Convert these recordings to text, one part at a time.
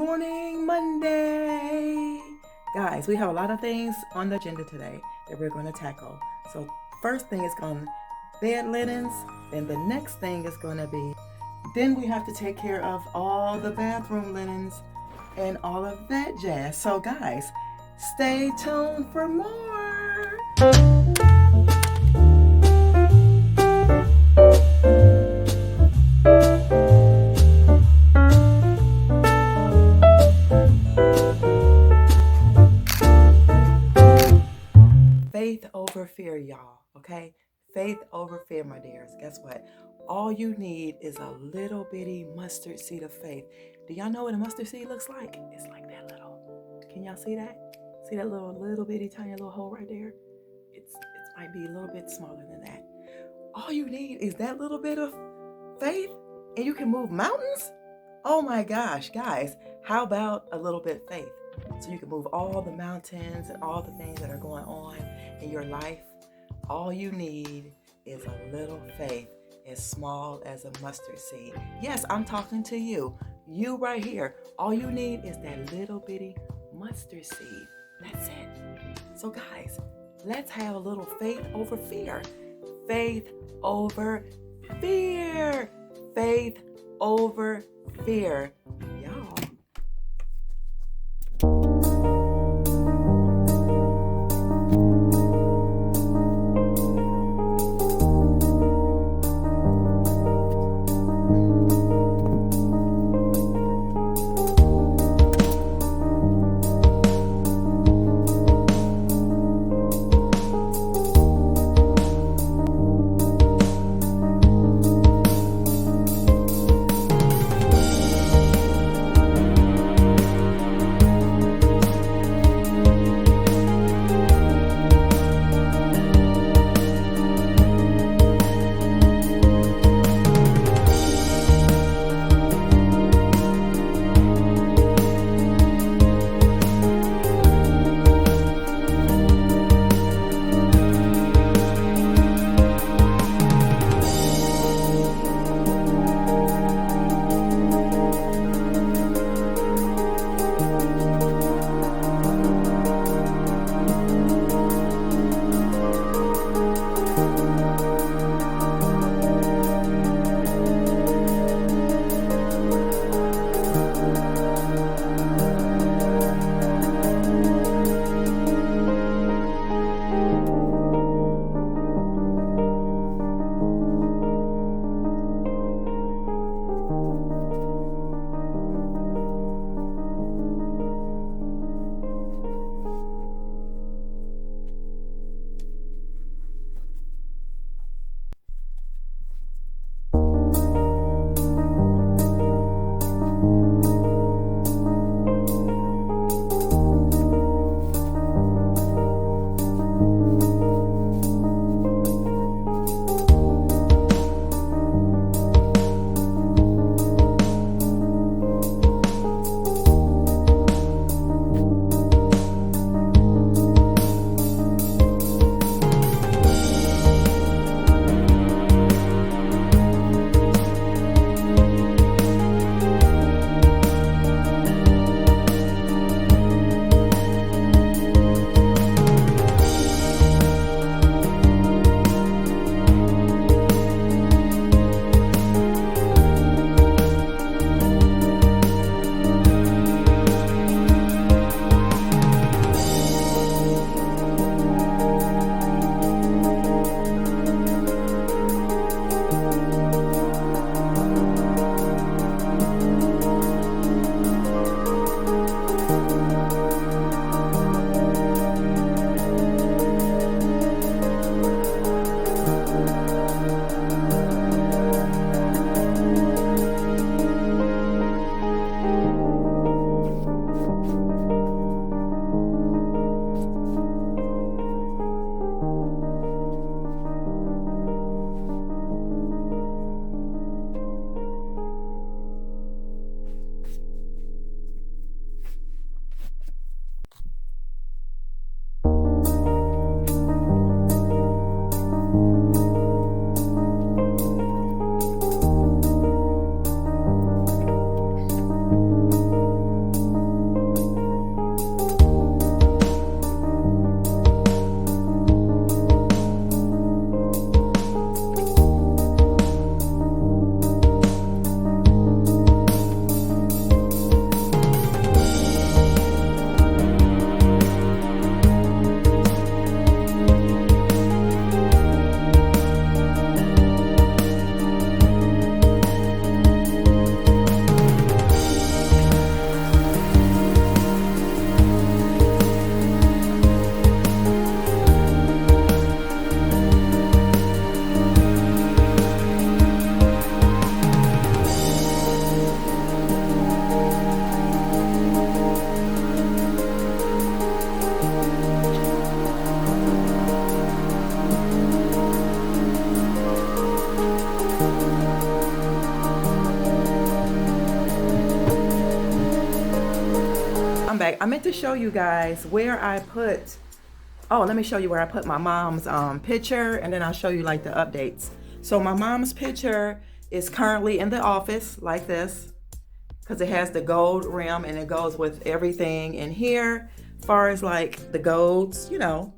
morning, Monday. Guys, we have a lot of things on the agenda today that we're going to tackle. So first thing is going to bed linens. Then the next thing is going to be, then we have to take care of all the bathroom linens and all of that jazz. So guys, stay tuned for more. Faith over fear, y'all, okay? Faith over fear, my dears. Guess what? All you need is a little bitty mustard seed of faith. Do y'all know what a mustard seed looks like? It's like that little. Can y'all see that? See that little bitty tiny little hole right there? It might be a little bit smaller than that. All you need is that little bit of faith and you can move mountains? Oh my gosh, guys, how about a little bit of faith? So you can move all the mountains and all the things that are going on in your life. All you need is a little faith as small as a mustard seed. Yes, I'm talking to you. You right here. All you need is that little bitty mustard seed. That's it. So guys, let's have a little faith over fear. Faith over fear. Faith over fear. Y'all. back. I meant to show you guys where I put, oh, let me show you where I put my mom's picture, and then I'll show you like the updates. So my mom's picture is currently in the office like this, because it has the gold rim and it goes with everything in here, as far as like the golds, you know,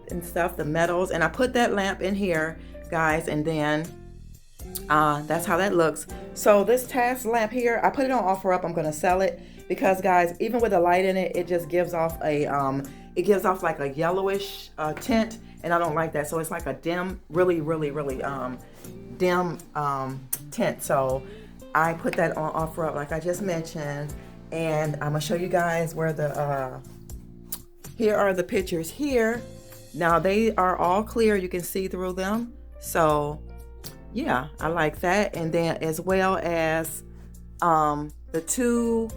and stuff, the metals. And I put that lamp in here, guys, and then that's how that looks. So this task lamp here, I put it on offer up. I'm gonna sell it because, guys, even with the light in it, it just gives off a it gives off like a yellowish tint, and I don't like that. So it's like a dim, really dim tint. So I put that on offer up like I just mentioned, and I'm gonna show you guys where the here are the pictures here. Now they are all clear, you can see through them. So yeah, I like that. And then as well as the two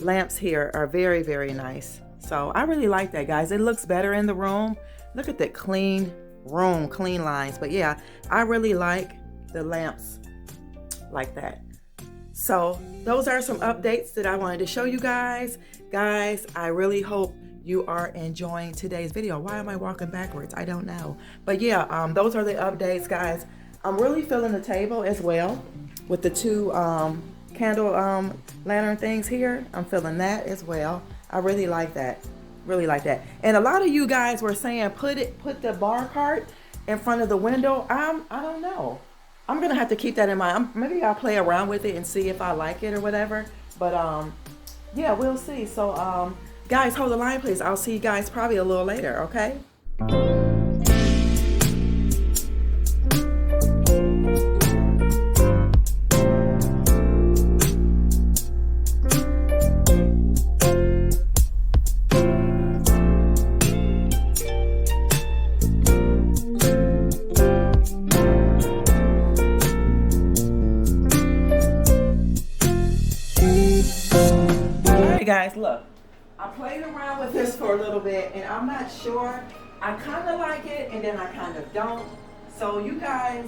lamps here are very, very nice. So I really like that, guys. It looks better in the room. Look at that clean room, clean lines. But yeah, I really like the lamps like that. So those are some updates that I wanted to show you guys. Guys, I really hope you are enjoying today's video. Why am I walking backwards? I don't know. But yeah, those are the updates, guys. I'm really feeling the table as well with the two candle lantern things here. I'm feeling that as well. I really like that. Really like that. And a lot of you guys were saying put the bar cart in front of the window. I don't know. I'm gonna have to keep that in mind. Maybe I'll play around with it and see if I like it or whatever. But yeah, we'll see. So guys, hold the line, please. I'll see you guys probably a little later, okay? Guys, look, I played around with this for a little bit and I'm not sure. I kind of like it and then I kind of don't. So you guys,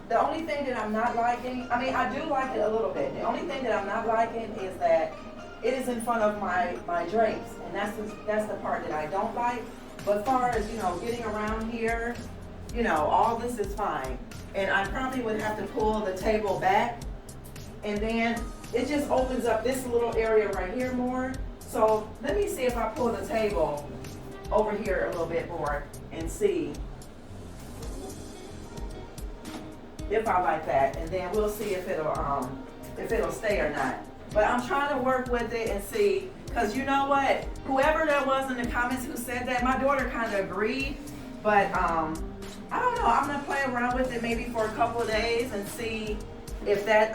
the only thing that I'm not liking, I mean, I do like it a little bit. The only thing that I'm not liking is that it is in front of my drapes, and that's the part that I don't like. But as far as, you know, getting around here, you know, all this is fine. And I probably would have to pull the table back, and then it just opens up this little area right here more. So let me see if I pull the table over here a little bit more and see if I like that. And then we'll see if it'll stay or not. But I'm trying to work with it and see, because you know what? Whoever that was in the comments who said that, my daughter kind of agreed. But I don't know. I'm gonna play around with it maybe for a couple of days and see if that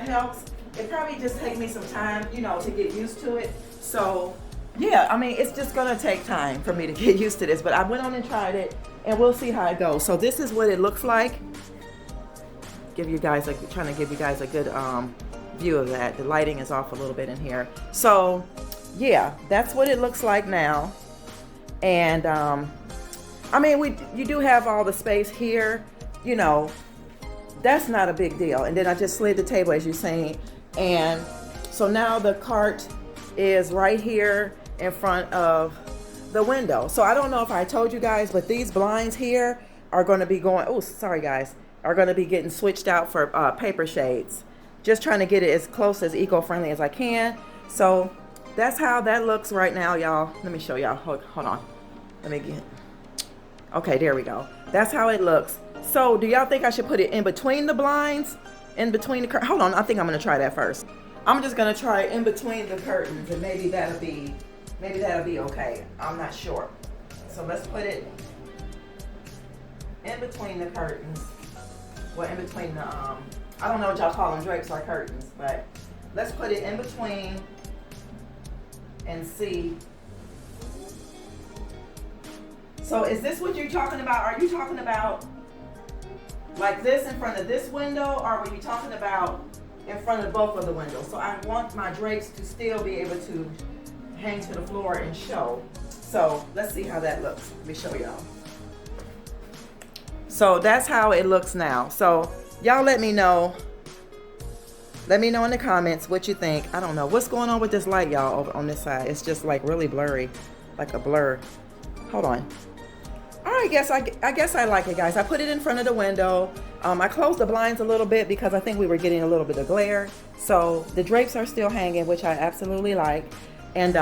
helps. It probably just take me some time, you know, to get used to it. So yeah, I mean, it's just gonna take time for me to get used to this, but I went on and tried it and we'll see how it goes. So this is what it looks like. Trying to give you guys a good view of that. The lighting is off a little bit in here. So yeah, that's what it looks like now. And I mean, you do have all the space here, you know, that's not a big deal. And then I just slid the table, as you're saying. And so now the cart is right here in front of the window. So I don't know if I told you guys, but these blinds here are going to be going, oh, sorry guys, are going to be getting switched out for paper shades. Just trying to get it as close as eco-friendly as I can. So that's how that looks right now, y'all. Let me show y'all. Hold on. Let me get, okay, there we go. That's how it looks. So do y'all think I should put it in between the blinds? In between the curtains? Hold on, I think I'm gonna try that first. I'm just gonna try it in between the curtains, and maybe that'll be okay. I'm not sure. So let's put it in between the curtains. Well, in between the I don't know what y'all call them, drapes or curtains, but let's put it in between and see. So is this what you're talking about? Are you talking about like this in front of this window, or were you talking about in front of both of the windows? So I want my drapes to still be able to hang to the floor and show. So let's see how that looks. Let me show y'all. So that's how it looks now. So y'all let me know Let me know in the comments what you think. I don't know what's going on with this light, y'all, on this side. It's just like really blurry, like a blur. Hold on. All right, I guess I like it, guys. I put it in front of the window. I closed the blinds a little bit because I think we were getting a little bit of glare. So the drapes are still hanging, which I absolutely like. And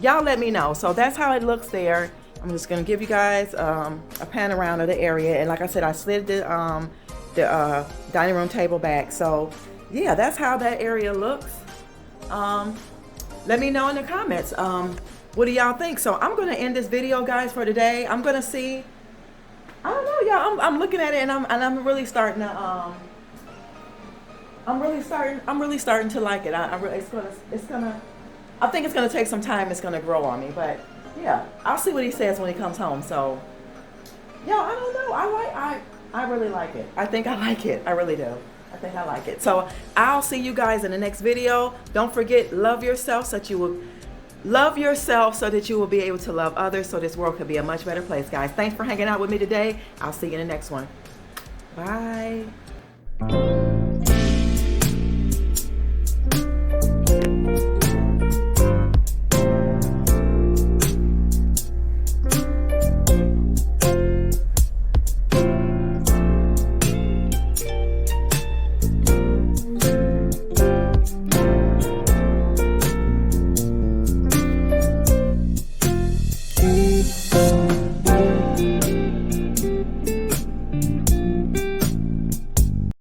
y'all let me know. So that's how it looks there. I'm just gonna give you guys a pan around of the area. And like I said, I slid the dining room table back. So yeah, that's how that area looks. Let me know in the comments. What do y'all think? So I'm gonna end this video, guys, for today. I'm gonna see. I don't know, y'all. I'm looking at it, and I'm really starting to I'm really starting to like it. I think it's gonna take some time. It's gonna grow on me, but yeah, I'll see what he says when he comes home. So yeah, I don't know. I really like it. I think I like it. I really do. I think I like it. So I'll see you guys in the next video. Don't forget, love yourself so that you will be able to love others, so this world could be a much better place, guys. Thanks for hanging out with me today. I'll see you in the next one. Bye.